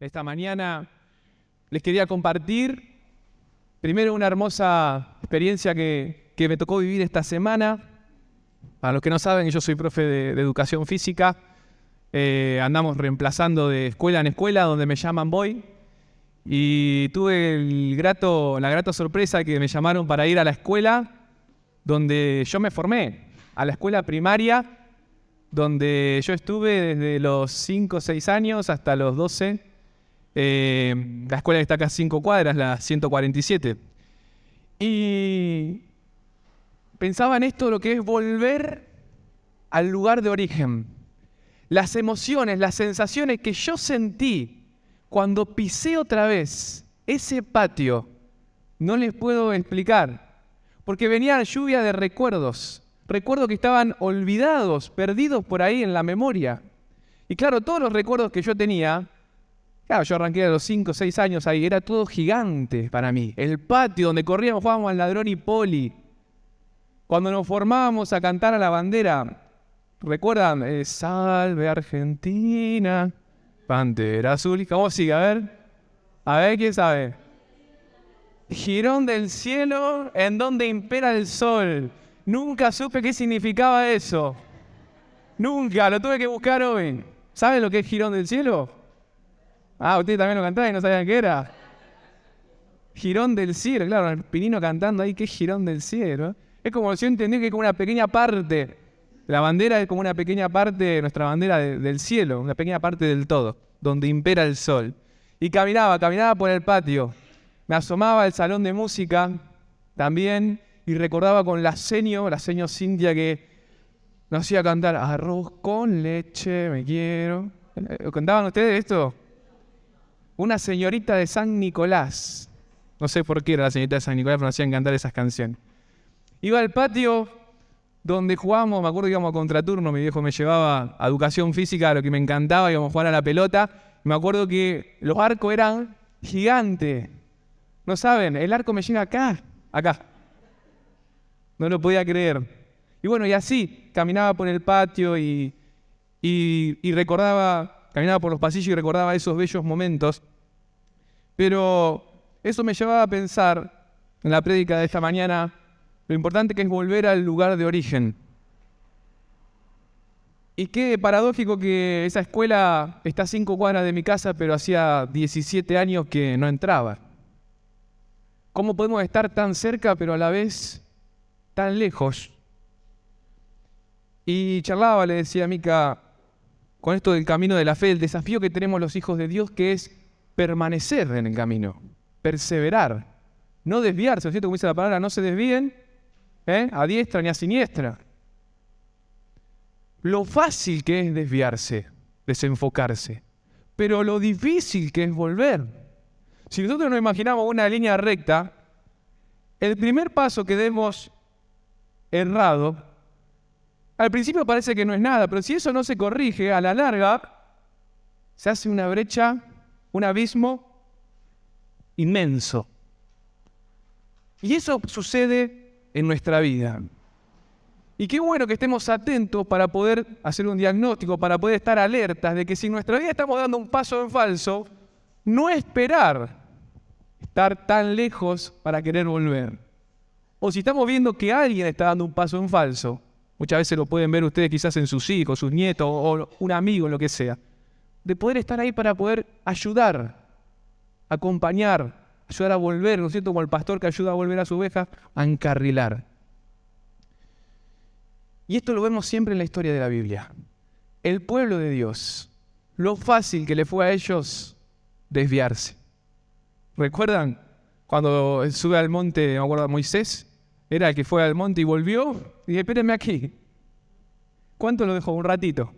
Esta mañana les quería compartir primero una hermosa experiencia que me tocó vivir esta semana. Para los que no saben, yo soy profe de educación física. Andamos reemplazando de escuela en escuela, donde me llaman voy. Y tuve la grata sorpresa que me llamaron para ir a la escuela donde yo me formé, a la escuela primaria, donde yo estuve desde los 5 o 6 años hasta los 12. La escuela que está acá a 5 cuadras, la 147. Y pensaba en esto, lo que es volver al lugar de origen. Las emociones, las sensaciones que yo sentí cuando pisé otra vez ese patio, no les puedo explicar, porque venía lluvia de recuerdos que estaban olvidados, perdidos por ahí en la memoria. Y claro, todos los recuerdos que yo tenía, claro, yo arranqué a los 5 o 6 años ahí, era todo gigante para mí. El patio donde corríamos, jugábamos al ladrón y poli. Cuando nos formábamos a cantar a la bandera, ¿recuerdan? Salve Argentina, Pantera Azul. ¿Cómo sigue? A ver, ¿quién sabe? Jirón del cielo en donde impera el sol. Nunca supe qué significaba eso. Nunca, lo tuve que buscar hoy. ¿Saben lo que es Jirón del cielo? Ah, ustedes también lo cantaban y no sabían qué era. Jirón del cielo, claro, el Pinino cantando ahí, ¿qué es Jirón del cielo? Es como si yo entendí que es como una pequeña parte. La bandera es como una pequeña parte de nuestra bandera del cielo, una pequeña parte del todo, donde impera el sol. Y caminaba por el patio. Me asomaba al salón de música también y recordaba con la seño Cintia que nos hacía cantar arroz con leche, me quiero. ¿Cantaban ustedes esto? Una señorita de San Nicolás. No sé por qué era la señorita de San Nicolás, pero nos hacían cantar esas canciones. Iba al patio donde jugábamos, me acuerdo que íbamos a contraturno, mi viejo me llevaba a educación física, lo que me encantaba, íbamos a jugar a la pelota. Me acuerdo que los arcos eran gigantes. No saben, el arco me llega acá. No lo podía creer. Y bueno, y así, caminaba por el patio y recordaba, caminaba por los pasillos y recordaba esos bellos momentos. Pero eso me llevaba a pensar, en la prédica de esta mañana, lo importante que es volver al lugar de origen. Y qué paradójico que esa escuela está a 5 cuadras de mi casa, pero hacía 17 años que no entraba. ¿Cómo podemos estar tan cerca, pero a la vez tan lejos? Y charlaba, le decía a Mica, con esto del camino de la fe, el desafío que tenemos los hijos de Dios, que es permanecer en el camino, perseverar, no desviarse, ¿cierto? Como dice la palabra, no se desvíen, a diestra ni a siniestra. Lo fácil que es desviarse, desenfocarse, pero lo difícil que es volver. Si nosotros nos imaginamos una línea recta, el primer paso que demos errado, al principio parece que no es nada, pero si eso no se corrige, a la larga se hace una brecha, un abismo inmenso. Y eso sucede en nuestra vida. Y qué bueno que estemos atentos para poder hacer un diagnóstico, para poder estar alertas de que si en nuestra vida estamos dando un paso en falso, no esperar estar tan lejos para querer volver. O si estamos viendo que alguien está dando un paso en falso, muchas veces lo pueden ver ustedes quizás en sus hijos, sus nietos o un amigo, lo que sea, de poder estar ahí para poder ayudar, acompañar, ayudar a volver, ¿no es cierto? Como el pastor que ayuda a volver a su oveja, a encarrilar. Y esto lo vemos siempre en la historia de la Biblia. El pueblo de Dios, lo fácil que le fue a ellos desviarse. ¿Recuerdan cuando sube al monte, me acuerdo, Moisés? Era el que fue al monte y volvió. Y dije, espérenme aquí. ¿Cuánto lo dejó? Un ratito.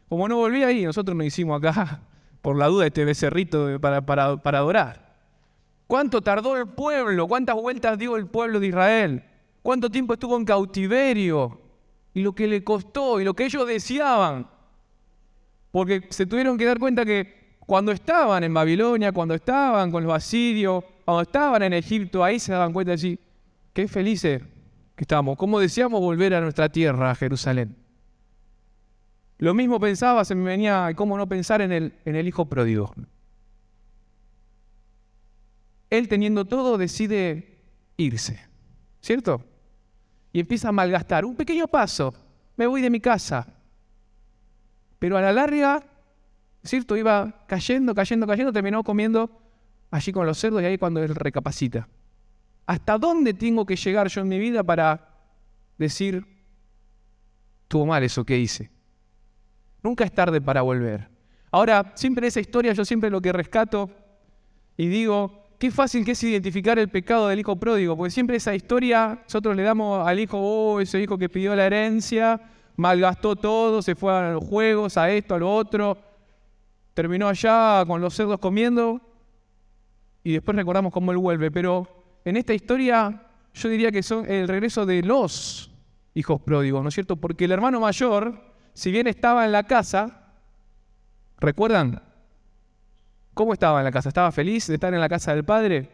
Como no volví ahí, nosotros nos hicimos acá, por la duda, este becerrito para adorar. ¿Cuánto tardó el pueblo? ¿Cuántas vueltas dio el pueblo de Israel? ¿Cuánto tiempo estuvo en cautiverio? Y lo que le costó, y lo que ellos deseaban. Porque se tuvieron que dar cuenta que cuando estaban en Babilonia, cuando estaban con los asirios, cuando estaban en Egipto, ahí se daban cuenta de decir, qué felices que estamos, cómo deseamos volver a nuestra tierra, a Jerusalén. Lo mismo pensaba, se me venía, cómo no pensar en el hijo pródigo. él teniendo todo decide irse, ¿cierto? Y empieza a malgastar. Un pequeño paso, me voy de mi casa. Pero a la larga, ¿cierto? Iba cayendo, terminó comiendo allí con los cerdos y ahí cuando él recapacita. ¿Hasta dónde tengo que llegar yo en mi vida para decir, estuvo mal eso que hice? Nunca es tarde para volver. Ahora, siempre esa historia, yo siempre lo que rescato y digo, qué fácil que es identificar el pecado del hijo pródigo, porque siempre esa historia, nosotros le damos al hijo, ese hijo que pidió la herencia, malgastó todo, se fue a los juegos, a esto, a lo otro, terminó allá con los cerdos comiendo y después recordamos cómo él vuelve. Pero en esta historia yo diría que son el regreso de los hijos pródigos, ¿no es cierto? Porque el hermano mayor, si bien estaba en la casa, ¿recuerdan? ¿Cómo estaba en la casa? ¿Estaba feliz de estar en la casa del padre?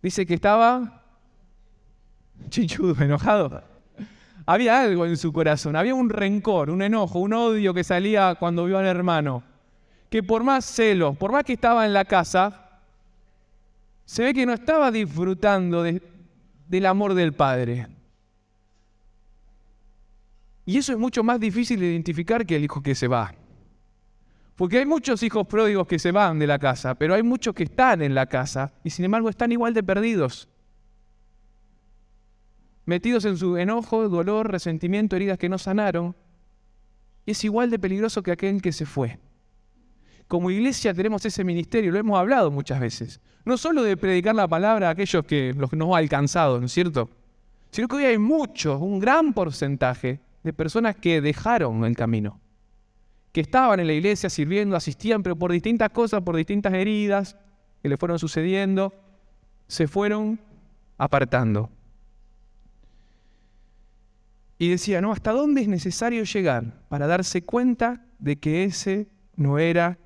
Dice que estaba chinchudo, enojado. Había algo en su corazón, había un rencor, un enojo, un odio que salía cuando vio al hermano. Que por más celos, por más que estaba en la casa, se ve que no estaba disfrutando del amor del padre. Y eso es mucho más difícil de identificar que el hijo que se va. Porque hay muchos hijos pródigos que se van de la casa, pero hay muchos que están en la casa y sin embargo están igual de perdidos. Metidos en su enojo, dolor, resentimiento, heridas que no sanaron. Y es igual de peligroso que aquel que se fue. Como iglesia tenemos ese ministerio, lo hemos hablado muchas veces. No solo de predicar la palabra a aquellos que los nos ha alcanzado, ¿no es cierto? Sino que hoy hay muchos, un gran porcentaje de personas que dejaron el camino. Que estaban en la iglesia sirviendo, asistían, pero por distintas cosas, por distintas heridas que le fueron sucediendo, se fueron apartando. Y decía, ¿no? ¿Hasta dónde es necesario llegar para darse cuenta de que ese no era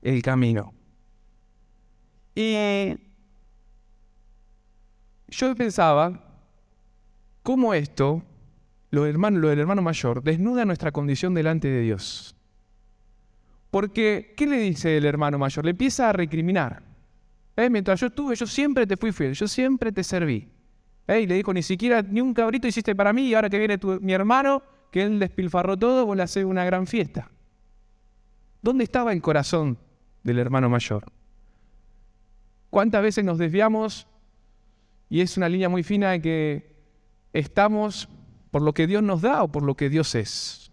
el camino? Y yo pensaba cómo esto, lo del hermano mayor, desnuda nuestra condición delante de Dios. Porque, ¿qué le dice el hermano mayor? Le empieza a recriminar. Mientras yo estuve, yo siempre te fui fiel, yo siempre te serví. Y le dijo, ni un cabrito hiciste para mí, y ahora que viene mi hermano, que él despilfarró todo, vos le hacés una gran fiesta. ¿Dónde estaba el corazón del hermano mayor? ¿Cuántas veces nos desviamos? Y es una línea muy fina de que estamos por lo que Dios nos da o por lo que Dios es.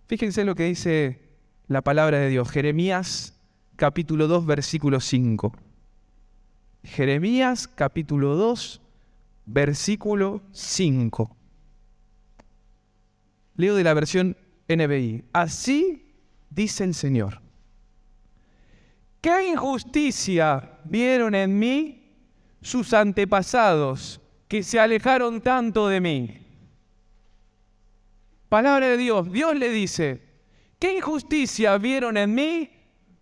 Fíjense lo que dice la palabra de Dios, Jeremías capítulo 2, versículo 5. Jeremías capítulo 2, versículo 5. Leo de la versión NBI. Así dice el Señor. ¿Qué injusticia vieron en mí sus antepasados que se alejaron tanto de mí? Palabra de Dios. Dios le dice, ¿qué injusticia vieron en mí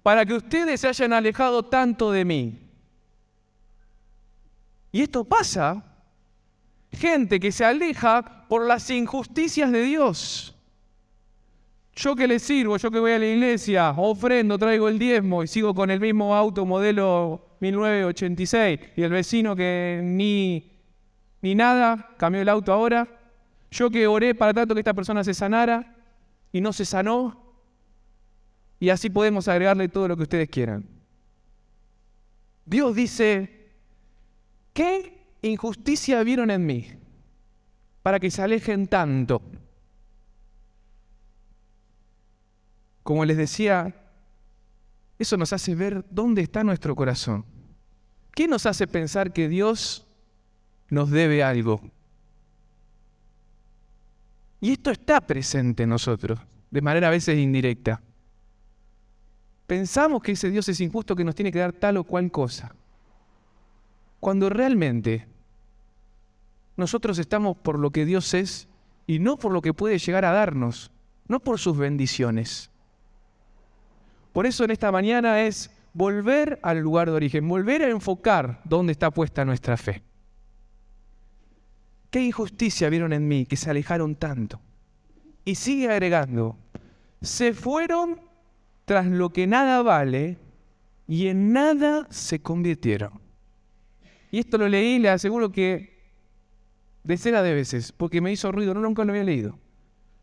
para que ustedes se hayan alejado tanto de mí? Y esto pasa, gente que se aleja por las injusticias de Dios. Yo que le sirvo, yo que voy a la iglesia, ofrendo, traigo el diezmo y sigo con el mismo auto modelo 1986 y el vecino que ni nada, cambió el auto ahora. Yo que oré para tanto que esta persona se sanara y no se sanó. Y así podemos agregarle todo lo que ustedes quieran. Dios dice, ¿qué injusticia vieron en mí para que se alejen tanto? Como les decía, eso nos hace ver dónde está nuestro corazón. ¿Qué nos hace pensar que Dios nos debe algo? Y esto está presente en nosotros, de manera a veces indirecta. Pensamos que ese Dios es injusto, que nos tiene que dar tal o cual cosa. Cuando realmente nosotros estamos por lo que Dios es y no por lo que puede llegar a darnos, no por sus bendiciones. Por eso en esta mañana es volver al lugar de origen, volver a enfocar dónde está puesta nuestra fe. ¿Qué injusticia vieron en mí que se alejaron tanto? Y sigue agregando, se fueron tras lo que nada vale y en nada se convirtieron. Y esto lo leí, le aseguro que decenas de veces, porque me hizo ruido, nunca lo había leído.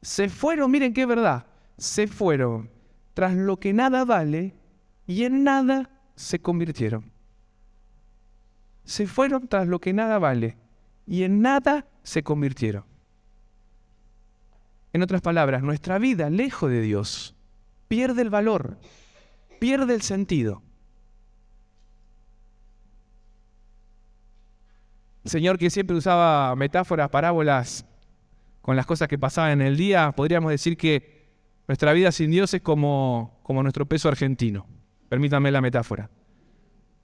Se fueron, miren qué verdad, se fueron tras lo que nada vale y en nada se convirtieron. Se fueron tras lo que nada vale y en nada se convirtieron. En otras palabras, nuestra vida lejos de Dios pierde el valor, pierde el sentido. El Señor, que siempre usaba metáforas, parábolas con las cosas que pasaban en el día, podríamos decir que nuestra vida sin Dios es como nuestro peso argentino. Permítanme la metáfora.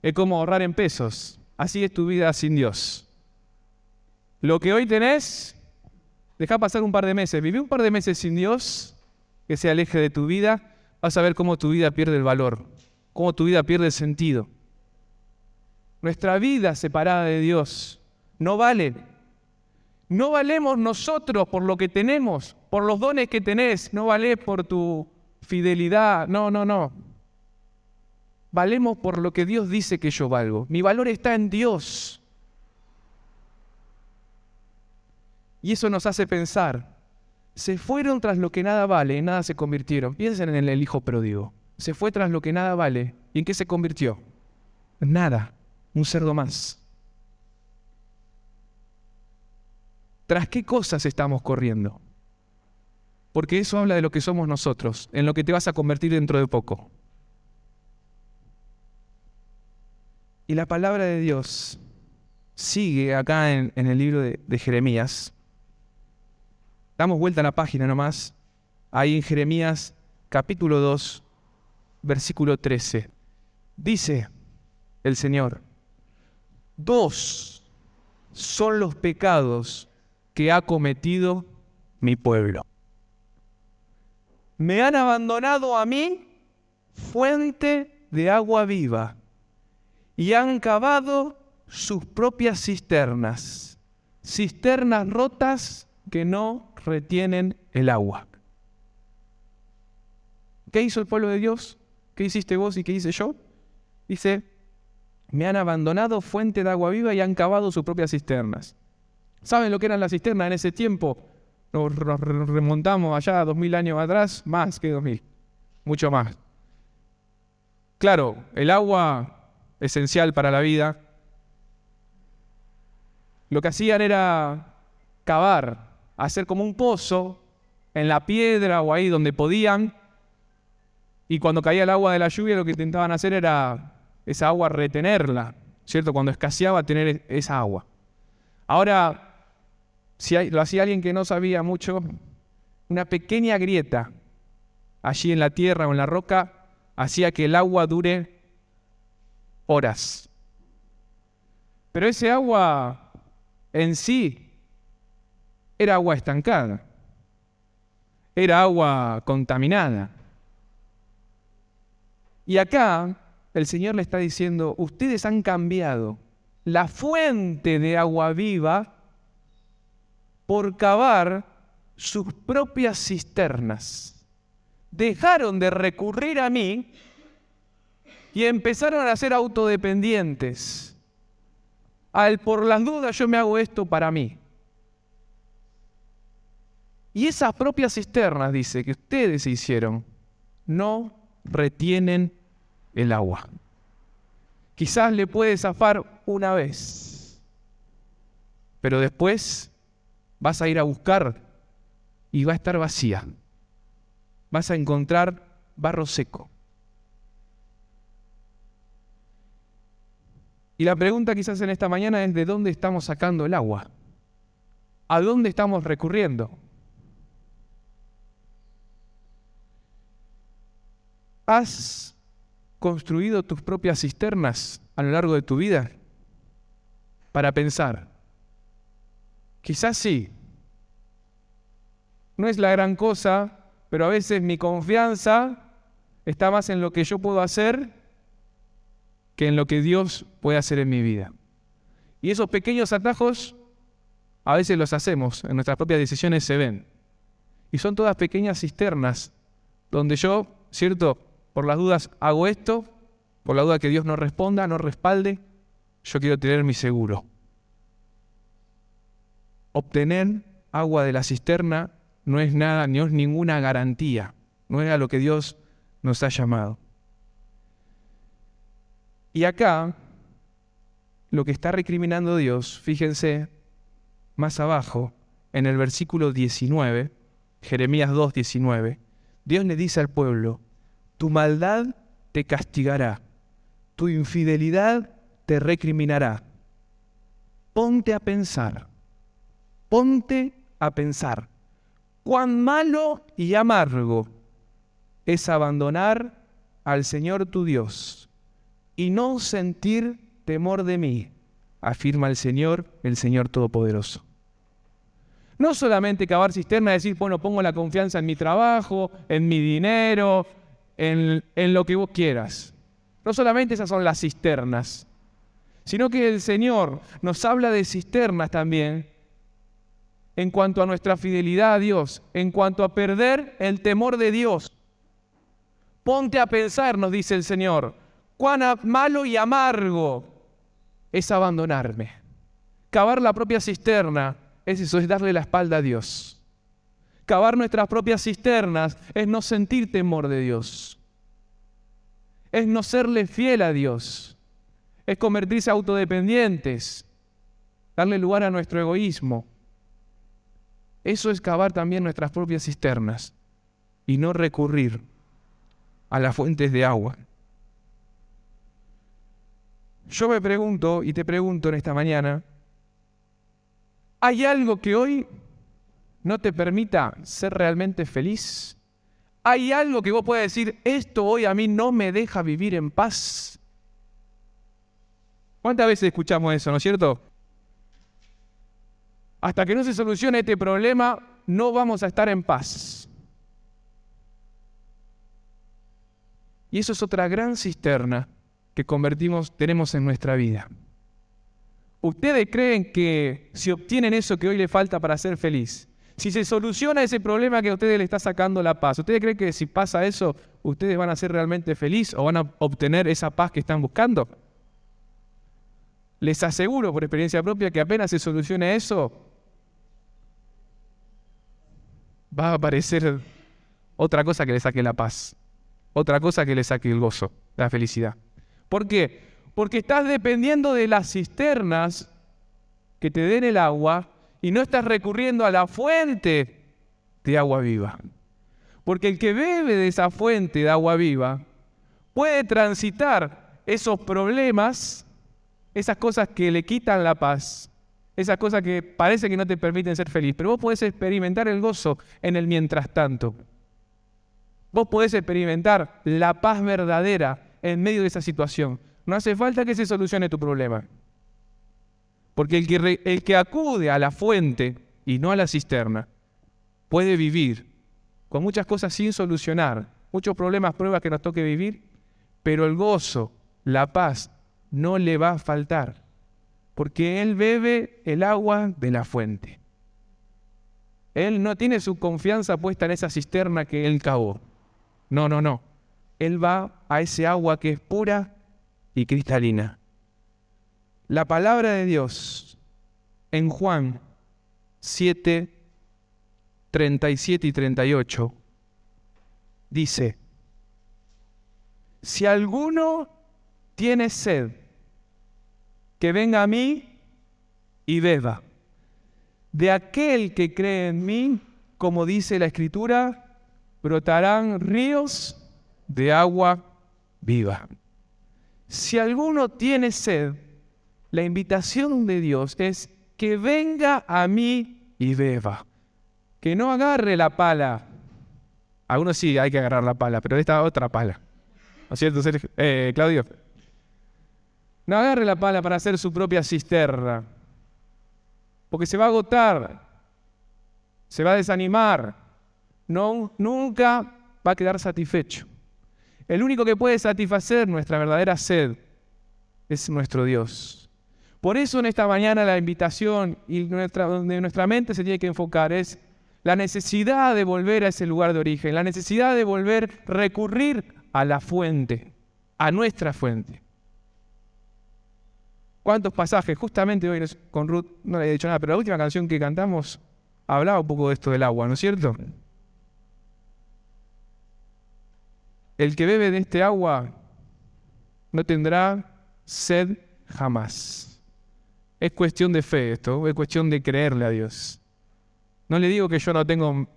Es como ahorrar en pesos. Así es tu vida sin Dios. Lo que hoy tenés, deja pasar un par de meses. Viví un par de meses sin Dios, que se aleje de tu vida. Vas a ver cómo tu vida pierde el valor, cómo tu vida pierde el sentido. Nuestra vida separada de Dios no vale. No valemos nosotros por lo que tenemos, por los dones que tenés. No valés por tu fidelidad. No. Valemos por lo que Dios dice que yo valgo. Mi valor está en Dios. Y eso nos hace pensar. Se fueron tras lo que nada vale, en nada se convirtieron. Piensen en el hijo pródigo. Se fue tras lo que nada vale. ¿Y en qué se convirtió? En nada. Un cerdo más. ¿Tras qué cosas estamos corriendo? Porque eso habla de lo que somos nosotros, en lo que te vas a convertir dentro de poco. Y la palabra de Dios sigue acá en el libro de Jeremías. Damos vuelta a la página nomás. Ahí en Jeremías capítulo 2, versículo 13. Dice el Señor: 2 son los pecados que ha cometido mi pueblo. Me han abandonado a mí, fuente de agua viva, y han cavado sus propias cisternas, cisternas rotas que no retienen el agua. ¿Qué hizo el pueblo de Dios? ¿Qué hiciste vos y qué hice yo? Dice: me han abandonado fuente de agua viva y han cavado sus propias cisternas. ¿Saben lo que eran las cisternas en ese tiempo? Nos remontamos allá 2000 años atrás, más que 2000, mucho más. Claro, el agua esencial para la vida. Lo que hacían era cavar, hacer como un pozo en la piedra o ahí donde podían, y cuando caía el agua de la lluvia lo que intentaban hacer era esa agua retenerla, ¿cierto? Cuando escaseaba, tener esa agua. Ahora, si lo hacía alguien que no sabía mucho, una pequeña grieta allí en la tierra o en la roca hacía que el agua dure horas. Pero ese agua en sí era agua estancada, era agua contaminada. Y acá el Señor le está diciendo: ustedes han cambiado la fuente de agua viva por cavar sus propias cisternas. Dejaron de recurrir a mí y empezaron a ser autodependientes. Por las dudas yo me hago esto para mí. Y esas propias cisternas, dice, que ustedes hicieron, no retienen el agua. Quizás le puede zafar una vez, pero después vas a ir a buscar y va a estar vacía. Vas a encontrar barro seco. Y la pregunta quizás en esta mañana es: ¿de dónde estamos sacando el agua? ¿A dónde estamos recurriendo? ¿Has construido tus propias cisternas a lo largo de tu vida? Para pensar. Quizás sí. No es la gran cosa, pero a veces mi confianza está más en lo que yo puedo hacer que en lo que Dios puede hacer en mi vida. Y esos pequeños atajos a veces los hacemos, en nuestras propias decisiones se ven. Y son todas pequeñas cisternas donde yo, ¿cierto?, por las dudas hago esto Por la duda que Dios no responda, no respalde, yo quiero tener mi seguro. Obtener agua de la cisterna no es nada, ni es ninguna garantía. No es a lo que Dios nos ha llamado. Y acá, lo que está recriminando Dios, fíjense, más abajo, en el versículo 19, Jeremías 2:19, Dios le dice al pueblo, tu maldad te castigará, tu infidelidad te recriminará. Ponte a pensar, cuán malo y amargo es abandonar al Señor tu Dios y no sentir temor de mí, afirma el Señor Todopoderoso. No solamente cavar cisterna, decir, bueno, pongo la confianza en mi trabajo, en mi dinero, en lo que vos quieras. No solamente esas son las cisternas, sino que el Señor nos habla de cisternas también en cuanto a nuestra fidelidad a Dios, en cuanto a perder el temor de Dios. Ponte a pensar, nos dice el Señor, cuán malo y amargo es abandonarme. Cavar la propia cisterna es eso, es darle la espalda a Dios. Cavar nuestras propias cisternas es no sentir temor de Dios. Es no serle fiel a Dios. Es convertirse autodependientes. Darle lugar a nuestro egoísmo. Eso es cavar también nuestras propias cisternas y no recurrir a las fuentes de agua. Yo me pregunto y te pregunto en esta mañana, ¿hay algo que hoy no te permita ser realmente feliz? ¿Hay algo que vos puedas decir, esto hoy a mí no me deja vivir en paz? ¿Cuántas veces escuchamos eso, no es cierto? Hasta que no se solucione este problema, no vamos a estar en paz. Y eso es otra gran cisterna que tenemos en nuestra vida. ¿Ustedes creen que si obtienen eso que hoy le falta para ser feliz, si se soluciona ese problema que a ustedes le está sacando la paz, ¿ustedes creen que si pasa eso, ustedes van a ser realmente felices o van a obtener esa paz que están buscando? Les aseguro por experiencia propia que apenas se solucione eso, va a aparecer otra cosa que le saque la paz, otra cosa que le saque el gozo, la felicidad. ¿Por qué? Porque estás dependiendo de las cisternas que te den el agua y no estás recurriendo a la fuente de agua viva. Porque el que bebe de esa fuente de agua viva puede transitar esos problemas, esas cosas que le quitan la paz, esas cosas que parece que no te permiten ser feliz, pero vos podés experimentar el gozo en el mientras tanto. Vos podés experimentar la paz verdadera en medio de esa situación. No hace falta que se solucione tu problema. Porque el que acude a la fuente y no a la cisterna puede vivir con muchas cosas sin solucionar, muchos problemas, pruebas que nos toque vivir, pero el gozo, la paz, no le va a faltar, porque él bebe el agua de la fuente. Él no tiene su confianza puesta en esa cisterna que él cavó. No. Él va a ese agua que es pura y cristalina. La palabra de Dios en Juan 7, 37 y 38 dice: si alguno tiene sed, que venga a mí y beba. De aquel que cree en mí, como dice la Escritura, brotarán ríos de agua viva. Si alguno tiene sed, la invitación de Dios es que venga a mí y beba. Que no agarre la pala. Algunos sí hay que agarrar la pala, pero esta otra pala. ¿No es cierto, Claudio? No agarre la pala para hacer su propia cisterna, porque se va a agotar, se va a desanimar, nunca va a quedar satisfecho. El único que puede satisfacer nuestra verdadera sed es nuestro Dios. Por eso en esta mañana la invitación y donde nuestra mente se tiene que enfocar es la necesidad de volver a ese lugar de origen, la necesidad de volver a recurrir a la fuente, a nuestra fuente. ¿Cuántos pasajes? Justamente hoy con Ruth no le he dicho nada, pero la última canción que cantamos hablaba un poco de esto del agua, ¿no es cierto? El que bebe de este agua no tendrá sed jamás. Es cuestión de fe esto, es cuestión de creerle a Dios. No le digo que yo no tengo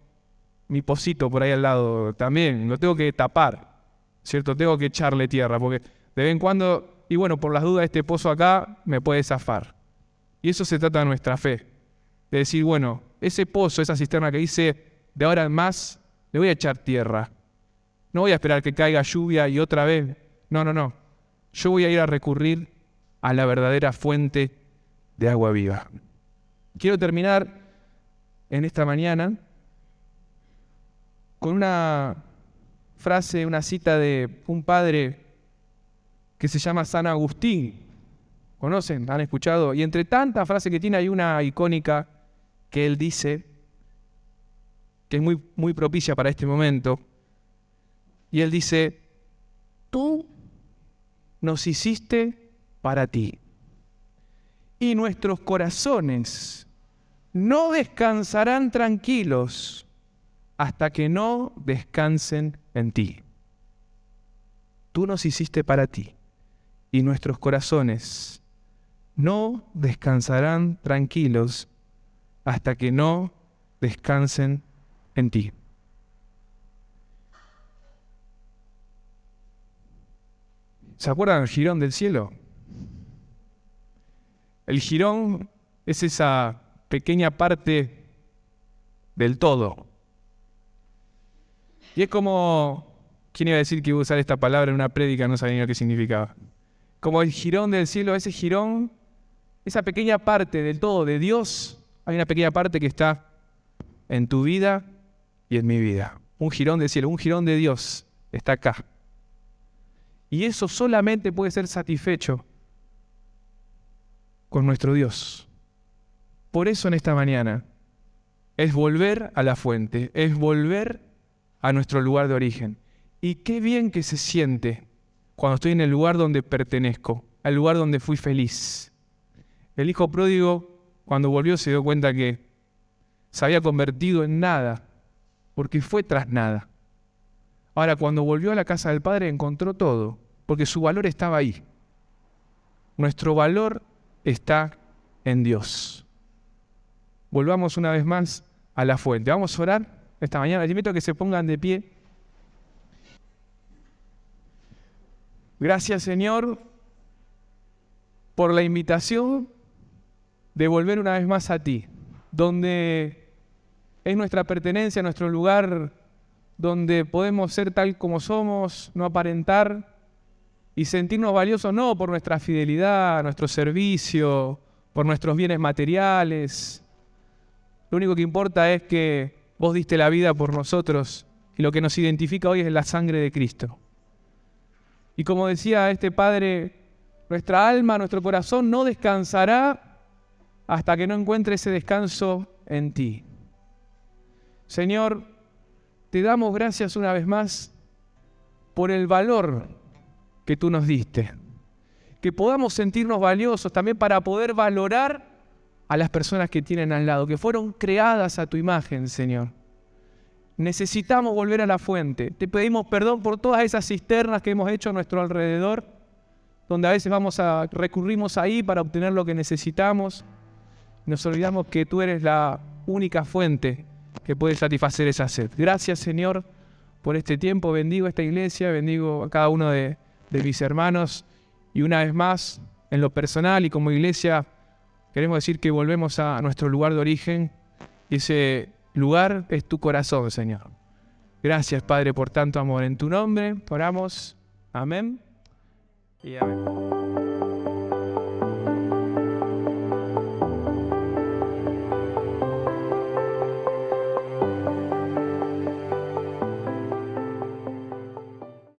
mi pocito por ahí al lado, también lo tengo que tapar, ¿cierto? Tengo que echarle tierra, porque de vez en cuando, y bueno, por las dudas, este pozo acá me puede zafar. Y eso se trata de nuestra fe. De decir, bueno, ese pozo, esa cisterna que hice, de ahora en más, le voy a echar tierra. No voy a esperar que caiga lluvia y otra vez. No. Yo voy a ir a recurrir a la verdadera fuente de agua viva. Quiero terminar en esta mañana con una frase, una cita de un padre que se llama San Agustín. ¿Conocen? ¿Han escuchado? Y entre tantas frases que tiene hay una icónica que él dice, que es muy, muy propicia para este momento. Y él dice, tú nos hiciste para ti. Y nuestros corazones no descansarán tranquilos hasta que no descansen en ti. Tú nos hiciste para ti. Y nuestros corazones no descansarán tranquilos hasta que no descansen en ti. ¿Se acuerdan del jirón del cielo? El jirón es esa pequeña parte del todo. Y es como, ¿quién iba a decir que iba a usar esta palabra en una prédica? No sabía ni lo que significaba. Como el jirón del cielo, ese jirón, esa pequeña parte del todo de Dios, hay una pequeña parte que está en tu vida y en mi vida. Un jirón del cielo, un jirón de Dios está acá. Y eso solamente puede ser satisfecho con nuestro Dios. Por eso en esta mañana es volver a la fuente, es volver a nuestro lugar de origen. Y qué bien que se siente cuando estoy en el lugar donde pertenezco, al lugar donde fui feliz. El hijo pródigo, cuando volvió, se dio cuenta que se había convertido en nada, porque fue tras nada. Ahora, cuando volvió a la casa del Padre, encontró todo, porque su valor estaba ahí. Nuestro valor está en Dios. Volvamos una vez más a la fuente. Vamos a orar esta mañana. Les invito a que se pongan de pie. Gracias, Señor, por la invitación de volver una vez más a ti, donde es nuestra pertenencia, nuestro lugar, donde podemos ser tal como somos, no aparentar y sentirnos valiosos no por nuestra fidelidad, nuestro servicio, por nuestros bienes materiales. Lo único que importa es que vos diste la vida por nosotros y lo que nos identifica hoy es la sangre de Cristo. Y como decía este Padre, nuestra alma, nuestro corazón no descansará hasta que no encuentre ese descanso en ti. Señor, te damos gracias una vez más por el valor que tú nos diste. Que podamos sentirnos valiosos también para poder valorar a las personas que tienen al lado, que fueron creadas a tu imagen, Señor. Necesitamos volver a la fuente. Te pedimos perdón por todas esas cisternas que hemos hecho a nuestro alrededor, donde a veces recurrimos ahí para obtener lo que necesitamos. Nos olvidamos que tú eres la única fuente que puede satisfacer esa sed. Gracias, Señor, por este tiempo. Bendigo a esta iglesia, bendigo a cada uno de mis hermanos. Y una vez más, en lo personal y como iglesia, queremos decir que volvemos a nuestro lugar de origen. Y ese lugar es tu corazón, Señor. Gracias, Padre, por tanto amor. En tu nombre oramos. Amén y amén.